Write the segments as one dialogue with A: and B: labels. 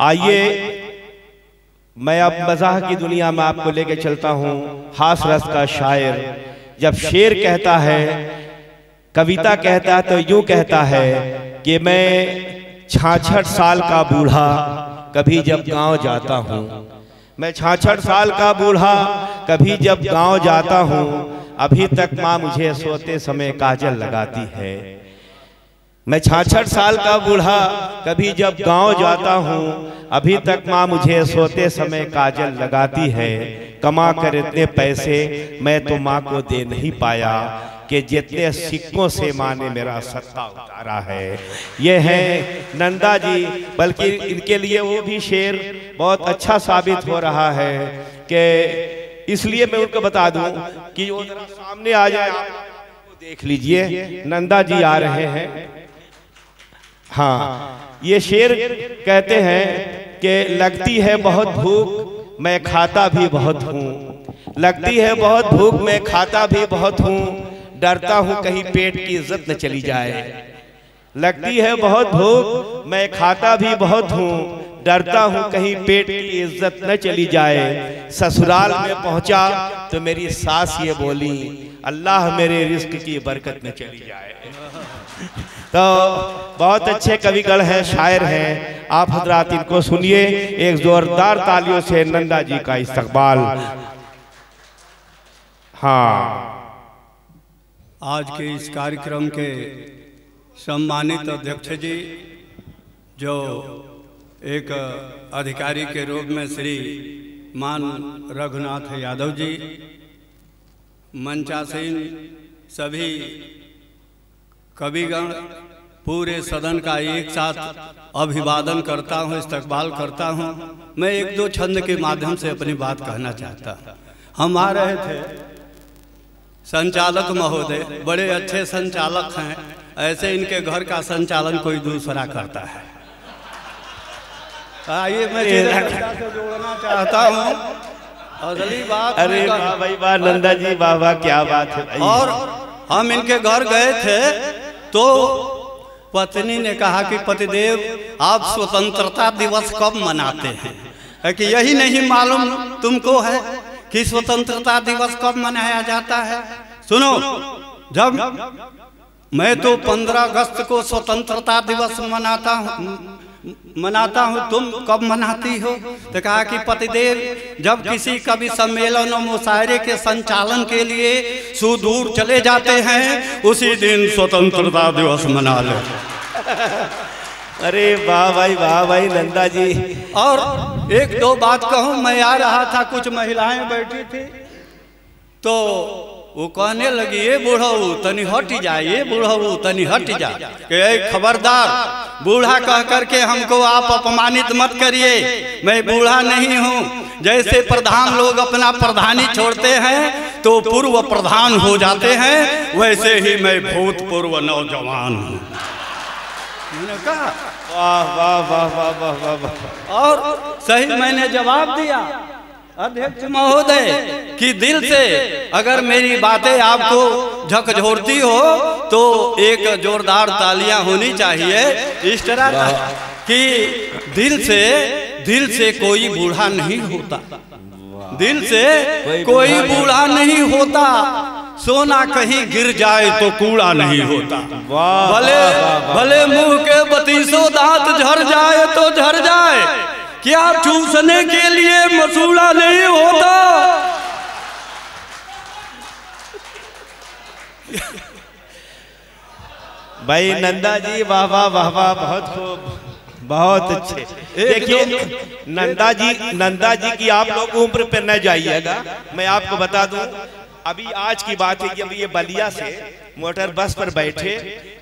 A: आइए मैं अब मज़ाह की दुनिया में आपको लेके चलता हूँ। हास रस का शायर जब शेर कहता है, कविता कहता है, तो यूं कहता है कि मैं 66 साल का बूढ़ा कभी जब गांव जाता हूँ, मैं 66 साल का बूढ़ा कभी जब गांव जाता हूँ, अभी तक माँ मुझे सोते समय काजल लगाती है। मैं 66 साल का बूढ़ा कभी जब गांव जाता हूँ, अभी तक माँ मुझे सोते समय काजल लगाती है। कमा कर इतने पैसे मैं तो माँ को दे नहीं पाया कि जितने सिक्कों से माँ ने मेरा सत्ता उतारा है। ये है नंदा जी, बल्कि इनके लिए वो भी शेर बहुत अच्छा साबित हो रहा है कि इसलिए मैं उनको बता दूं कि वो जरा सामने आ जाए, आप देख लीजिए, नंदा जी आ रहे हैं। हाँ, ये शेर कहते हैं कि लगती है बहुत भूख मैं खाता भी बहुत हूँ, लगती है बहुत भूख मैं खाता भी बहुत हूँ, डरता हूँ कहीं पेट की इज्जत न चली जाए। लगती है बहुत भूख मैं खाता भी बहुत हूँ, डरता हूँ कहीं पेट की इज्जत न चली जाए। ससुराल में पहुँचा तो मेरी सास ये बोली, अल्लाह मेरे रिस्क की बरकत न चली जाए। तो बहुत अच्छे कविगण हैं, शायर हैं, आप हजरात इनको सुनिए। एक जोरदार तालियों से नंदा जी का इस्तकबाल। हाँ,
B: आज के इस कार्यक्रम के सम्मानित अध्यक्ष जी, जो एक अधिकारी के रूप में श्री मान रघुनाथ यादव जी, मंचासीन सभी कविगण, पूरे सदन का एक साथ अभिवादन करता हूँ, इस्तकबाल करता हूँ। मैं एक दो छंद के माध्यम से अपनी बात कहना चाहता हूँ। हम आ रहे थे, संचालक महोदय बड़े अच्छे संचालक हैं, ऐसे इनके घर का संचालन कोई दूसरा करता है। आइए मैं से जोड़ना चाहता हूँ। असली बात,
A: अरे वाह भाई वाह, नंदा जी वाह वाह, क्या बात है भाई।
B: और हम इनके घर गए थे तो पत्नी ने कहा कि पतिदेव आप स्वतंत्रता दिवस कब मनाते हैं? है कि यही नहीं मालूम तुमको है कि स्वतंत्रता दिवस कब मनाया जाता है? सुनो, जब मैं तो 15 अगस्त को स्वतंत्रता दिवस मनाता हूँ, तुम कब मनाती हो? तो कहा कि पतिदेव जब किसी कवि सम्मेलन और मुशायरे के संचालन के लिए सुदूर चले जाते हैं, उसी दिन स्वतंत्रता दिवस मना ले।
A: अरे वाह भाई वाह भाई नंदा जी।
B: और एक दो बात कहूँ, मैं आ रहा था, कुछ महिलाएं बैठी थी, तो वो कहने लगी, ये बूढ़ऊ तनी हट जा, ये बूढ़ऊ तनी हट जा। कि खबरदार, बूढ़ा कह करके हमको आप अपमानित मत करिए, मैं बूढ़ा नहीं हूँ। जैसे प्रधान लोग अपना प्रधानी छोड़ते हैं तो पूर्व प्रधान हो जाते हैं, वैसे ही मैं भूतपूर्व नौजवान हूँ। मैंने कहा
A: वाह वाह वाह वाह वाह वाह वाह।
B: और सही मैंने जवाब दिया, अध्यक्ष महोदय कि दिल से अगर मेरी बातें आपको झकझोरती हो तो एक जोरदार तालियां होनी चाहिए। इस तरह कि दिल से कोई बूढ़ा नहीं होता, दिल से कोई बूढ़ा नहीं होता। सोना कहीं गिर जाए तो कूड़ा नहीं होता। भले मुंह के 32 दांत झड़ जाए तो झड़ जाए, क्या चूसने के लिए मसूड़ा नहीं होता?
A: भाई नंदा जी वाह वाह वाह वाह, बहुत खूब, बहुत अच्छे। देखिए नंदा जी की आप लोग उम्र पे न जाइएगा। मैं आपको बता दूं, अभी आज की बात है, जब ये बलिया से मोटर बस पर बैठे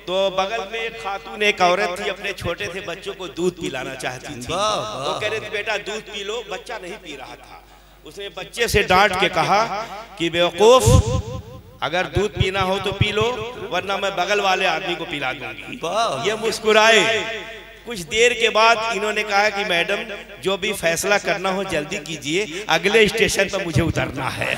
A: तो बगल में एक खातून, एक औरत थी, अपने छोटे से बच्चों को दूध पिलाना चाहती थी। तो कह रहे थे बेटा दूध पी लो, बच्चा नहीं पी रहा था। उसने बच्चे से डांट के कहा कि बेवकूफ, अगर दूध पीना हो तो पी लो, वरना मैं बगल वाले आदमी को पिला दूंगी। ये मुस्कुराए। कुछ देर के बाद इन्होंने कहा कि मैडम जो भी फैसला करना हो जल्दी कीजिए, अगले स्टेशन पर मुझे उतरना है।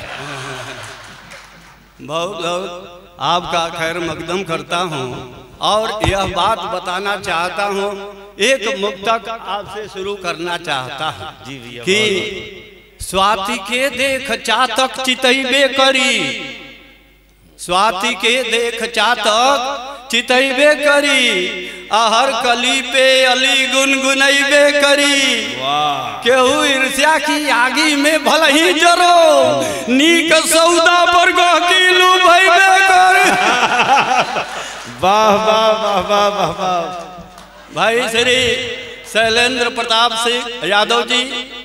B: बहुत आपका खैर मकदम करता हूँ और यह बात बताना चाहता हूँ एक मुक्तक आपसे शुरू करना चाहता हूँ
A: जी भैया
B: कि स्वाति के देख चातक चितैबे करी, स्वाति के देख चातक चितैबे करी, आहर कली पे अली गुनगुनैबे करी। केहू ईर्ष्या की आगी में भल ही जरो, नीक सौदा पर गहकीलू भैबे कर।
A: वाह वाह वाह वाह वाह वाह।
B: भाई श्री शैलेंद्र प्रताप सिंह यादव जी,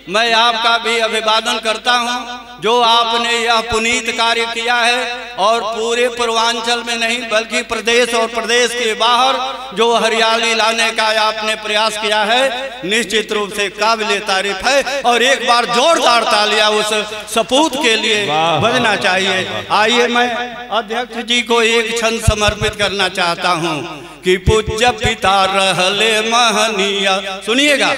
B: मैं आपका भी अभिवादन करता हूं जो आपने यह पुनीत कार्य किया है और पूरे पूर्वांचल में नहीं बल्कि प्रदेश और प्रदेश के बाहर जो हरियाली लाने का आपने प्रयास किया है, निश्चित रूप से काबिले तारीफ है। और एक बार जोरदार तालियां उस सपूत के लिए बजना चाहिए। आइए मैं अध्यक्ष जी को एक क्षण समर्पित करना चाहता हूं कि पूज्य पिता रहले महनीय, सुनिएगा,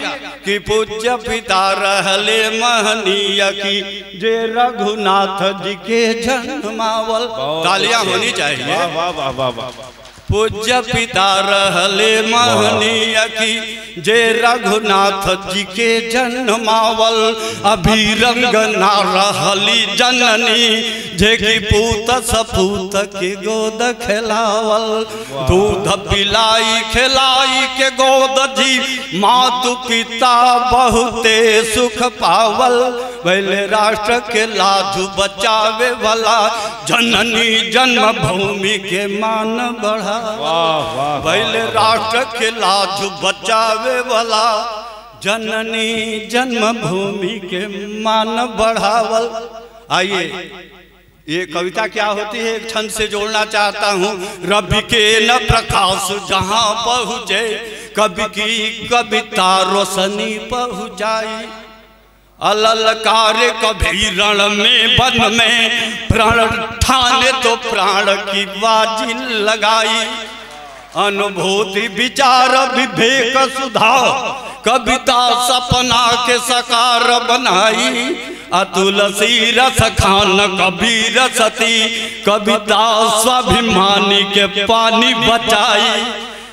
B: कि पूज्य पिता रहले महनीय की जे रघुनाथ जी के जन्मावल। तालियां होनी चाहिए।
A: वाह वाह वाह वाह।
B: पूज्य पिता रहले महनीय की जे रघुनाथ जी के जन्मावल, अभी रंग ना रहली जननी जे की पूत सपूत के गोद खिलावल। दूध पिलाई खिलाई के गोद जी मातु पिता बहुते सुख पावल। पहले राष्ट्र के लाजू बचावे वाला जननी जन्मभूमि के मान बढ़ा। पहले राष्ट्र के लाज बचावे वाला जननी जन्मभूमि के मान बढ़ावल। आइए ये कविता क्या होती है एक छंद से जोड़ना चाहता हूँ। रवि के न प्रकाश जहाँ पहुँचे, कवि की कविता रोशनी पहुँचाई। अललकारे कभी रण में वन में, प्राण ठाने तो प्राण की बाजी लगाई। अनुभूति विचार विवेक सुधा, कविता सपना के साकार बनाई। तुलसी रस खान कबीर सती, कविता स्वाभिमानी के पानी बचाई।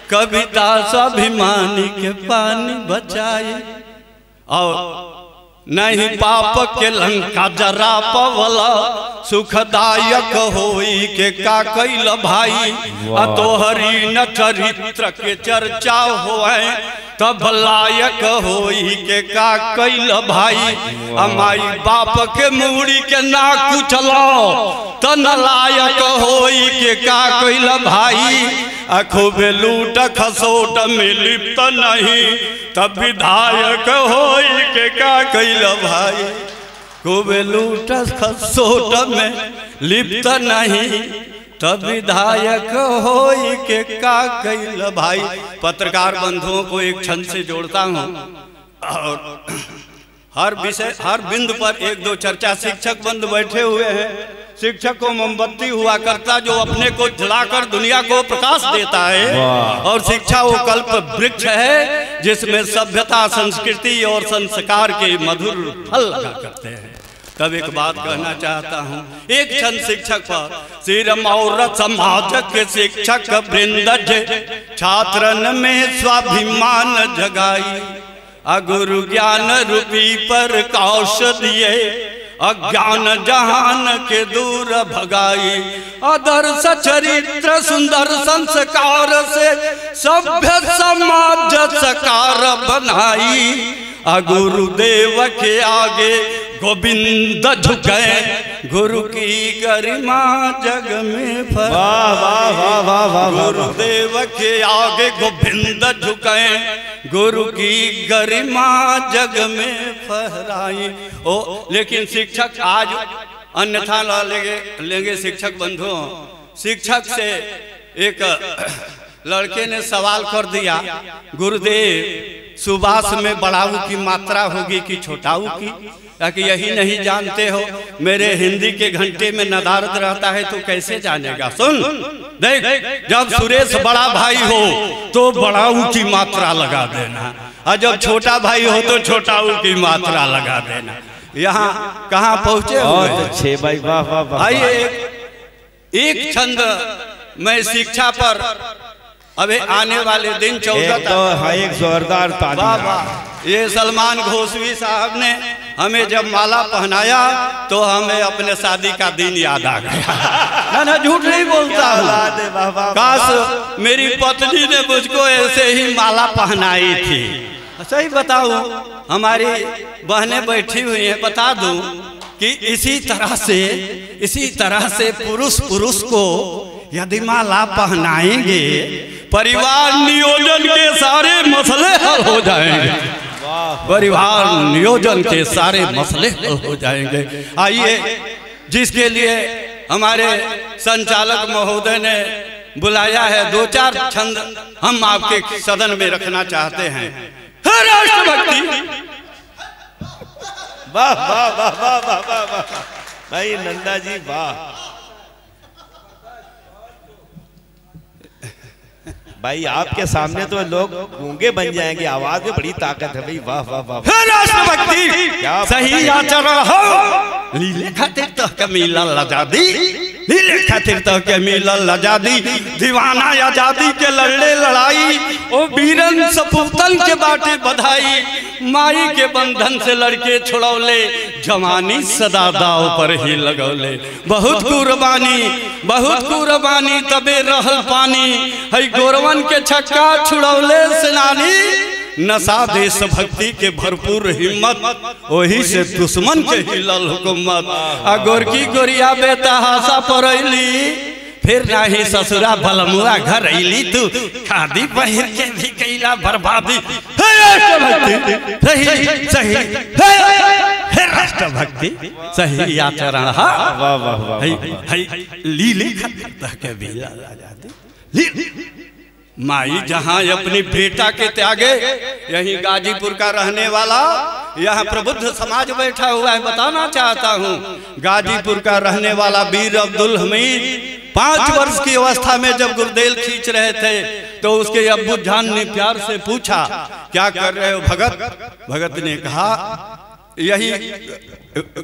B: कविता स्वाभिमानी के पानी बचाई। और नहीं पाप के लंका जरा पवला, सुखदायक होई के का कैल भाई। तोहरी न चरित्र के चर्चा होए, तब लायक होई के का कैल भाई। अमाई बाप के मूड़ी के ना कुचलो, त नलायक होई के का कैल भाई। खूब लूट खसोट में लिप्त नहीं, तब विधायक होई के का कैल भाई। खूब लूट खसोट में लिप्त नहीं, तब विधायक होई के का कैल भाई। पत्रकार बंधुओं को एक छंद से जोड़ता हूँ और हर विषय हर बिंदु पर एक दो चर्चा। शिक्षक बंधु बैठे हुए हैं। शिक्षक को मोमबत्ती हुआ करता जो अपने को जलाकर दुनिया को प्रकाश देता है, और शिक्षा वो कल्प वृक्ष है जिसमें सभ्यता संस्कृति और संस्कार के मधुर फल लगा करते हैं। तब एक बात कहना चाहता हूँ एक क्षण शिक्षक पर। सिरम और समाज के शिक्षक वृंद छात्रन में स्वाभिमान जगाई। गुरु ज्ञान रूपी पर कौश दिए, अज्ञान जहान के दूर भगाई। आदर्श चरित्र सुंदर संस्कार से सभ्य समाज सकार बनाई। गुरुदेव के आगे गोविंद झुके, गुरु की गरिमा जग में फैलाई।
A: वाह वाह वाह वाह वाह।
B: गुरुदेव के आगे गोविंद झुके, गुरु की गरिमा जग में फहराई। ओ लेकिन शिक्षक आज अन्यथा ला लेंगे शिक्षक बंधुओं। शिक्षक से एक लड़के ने सवाल कर दिया, गुरुदेव सुबास में बड़ाऊ की मात्रा होगी कि छोटाऊ की? ताकि यही नहीं जानते हो मेरे हिंदी के घंटे में नदारद रहता है तो कैसे जानेगा। सुन देख, जब सुरेश बड़ा भाई हो तो बड़ाऊ की मात्रा लगा देना, और जब छोटा भाई हो तो छोटाऊ की मात्रा लगा देना। यहाँ कहाँ पहुँचे हुए?
A: अच्छे भाई, वाह वाह वाह।
B: आइए एक छंद मैं शिक्षा पर अबे आने वाले दिन 14
A: तो है एक जोरदार ताली।
B: ये सलमान घोषवी साहब ने हमें जब माला पहनाया तो हमें अपने शादी का दिन याद आ गया। ना झूठ नहीं बोलता हूँ। काश मेरी पत्नी ने मुझको ऐसे ही माला पहनाई थी। सही बताऊं, हमारी बहनें बैठी हुई हैं, बता दूं कि इसी तरह से पुरुष को यदि माला पहनाएंगे परिवार नियोजन के सारे मसले हल हो जाएंगे। परिवार नियोजन के सारे मसले हल हो जाएंगे। आइए, जिसके लिए हमारे संचालक महोदय ने बुलाया है, 2-4 छंद हम आपके सदन में रखना चाहते हैं। राष्ट्रभक्ति।
A: वाह वाह वाह वाह वाह वाह वाह भाई नंदा जी, वाह भाई, आपके सामने तो लोग गूंगे बन जाएंगे, आवाज में बड़ी ताकत है भाई। वाह वाह वाह।
B: राष्ट्रभक्ति सही आचरण हो, लीले खातिर तो के मिलल आजादी, लीले खातिर तो के मिलल आजादी, दीवाना आजादी के लड़े लड़ाई, ओ वीरन सपूतन के बाटे बधाई, माई के बंधन से लड़के छुड़ौले, जवानी सदा दाव पर ही लगौले, बहुत कुर्बानी तबे रहल पानी, है गोरवन के छक्का छुड़ौले सेनानी, नशा देश भक्ति के भरपूर हिम्मत, वही से दुश्मन के हिलल हुकूमत, आ गोरकी गोरिया बेतहासा परैली, फिर नाही ससुरा बलमुआ घर अली, तू खादी पहिर के भी कैला बर्बादी। राष्ट्रभक्ति सही आचरण।
A: वाह वाह वाह।
B: लीले के बिला माई जहाँ अपनी बेटा के त्यागे, यही गाजीपुर का रहने वाला, यहाँ प्रबुद्ध समाज बैठा हुआ है, बताना चाहता हूँ, गाजीपुर का रहने वाला वीर अब्दुल हमीद 5 वर्ष की अवस्था में जब गुरदेल खींच रहे थे तो उसके अब्बू जान ने प्यार से पूछा, क्या कर रहे हो भगत? भगत ने कहा, यही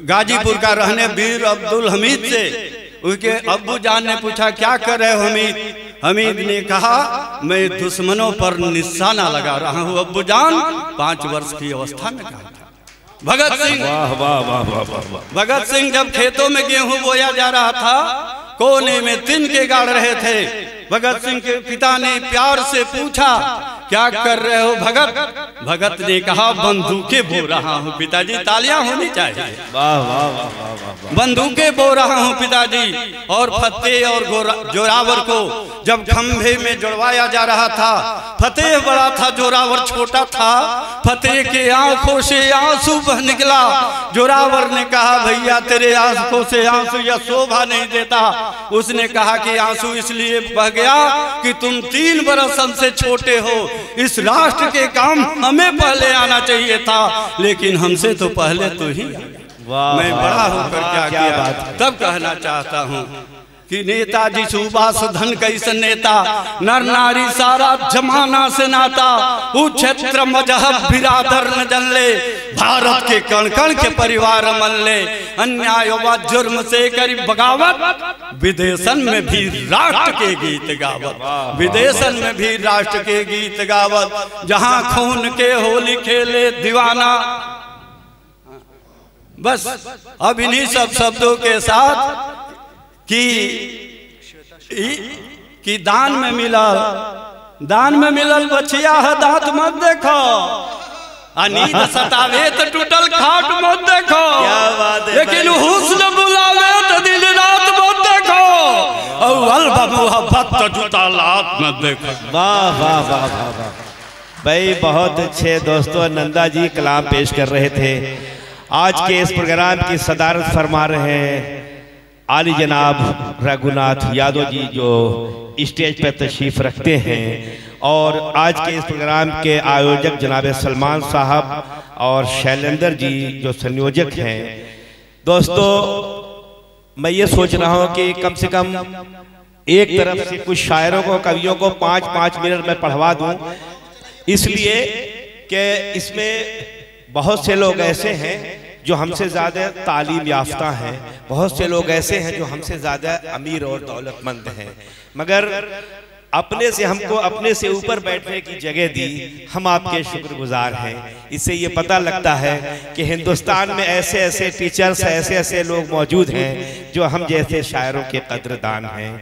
B: गाजीपुर का रहने वीर अब्दुल हमीद से उसके अब्बू जान ने पूछा, क्या कर रहे हो हमीद? हमीद ने कहा, मैं दुश्मनों पर निशाना लगा रहा हूँ। अब्बू जान 5 वर्ष की अवस्था में कहा था। भगत सिंह,
A: वाह वाह वाह वाह वाह।
B: भगत सिंह जब खेतों में गेहूं बोया जा रहा था, कोने में तिनके गाड़ रहे थे, भगत सिंह के पिता ने प्यार से पूछा, क्या कर रहे हो भगत? भगत ने कहा, बंदूकें बो रहा हूँ पिताजी। तालियां होनी चाहिए।
A: वाह वाह वाह वाह।
B: बंदूकें बो रहा हूँ पिताजी। और फतेह और जोरावर को जब खंभे में जुड़वाया जा रहा था, फतेह बड़ा था, जोरावर छोटा था, फतेह के आंखों से आंसू बह निकला। जोरावर ने कहा, भैया तेरे आंखों से आंसू यह शोभा नहीं देता। उसने कहा कि आंसू इसलिए बह गया कि तुम 3 बरस हमसे छोटे हो, इस राष्ट्र के काम हमें पहले आना चाहिए था, लेकिन हमसे तो पहले तो ही मैं बड़ा होकर क्या किया। तब कहना चाहता हूँ कि नेताजी सुभाष धन कैसन नेता, नर नारी सारा जमाना से नाता, वो क्षेत्र मजहब बिरादर न जनले, भारत के कण कण के परिवार मन ले, अन्याय व जुर्म से करी बगावत, विदेशन में भी राष्ट्र के गीत गावत, विदेशन में भी राष्ट्र के गीत गावत, जहाँ खून के होली खेले दीवाना। बस अब इन्हीं सब शब्दों के साथ कि दान में मिलल बचिया है, दांत मत देखो, नींद सतावे तो टूटल खाट मत देखो,
A: क्या बात है,
B: लेकिन हुस्न बुलावे तो दिन रात मत देखो, और मोहब्बत तो जूता लात मत देखो।
A: वाह वाह वाह वाह वाह भाई, बहुत अच्छे दोस्तों नंदा जी कलाम पेश कर रहे थे। आज के इस प्रोग्राम की सदारत फरमा रहे हैं आली जनाब रघुनाथ यादव जी, जो स्टेज पर तशरीफ रखते हैं, और आज के इस प्रोग्राम के आयोजक जनाब सलमान साहब और शैलेंद्र जी जो संयोजक हैं। दोस्तों, मैं ये सोच रहा हूँ कि कम से कम एक तरफ से कुछ शायरों को, कवियों को 5-5 मिनट में पढ़वा दूँ, इसलिए कि इसमें बहुत से लोग ऐसे हैं जो हमसे ज़्यादा तालीम याफ्ता हैं, बहुत से लोग ऐसे हैं जो हमसे ज़्यादा अमीर और दौलतमंद हैं, मगर अपने से हमको अपने से ऊपर बैठने की जगह दी, हम आपके शुक्रगुजार हैं। इससे ये पता लगता है कि हिंदुस्तान में ऐसे ऐसे टीचर्स, ऐसे ऐसे लोग मौजूद हैं जो हम जैसे शायरों के कद्रदान हैं।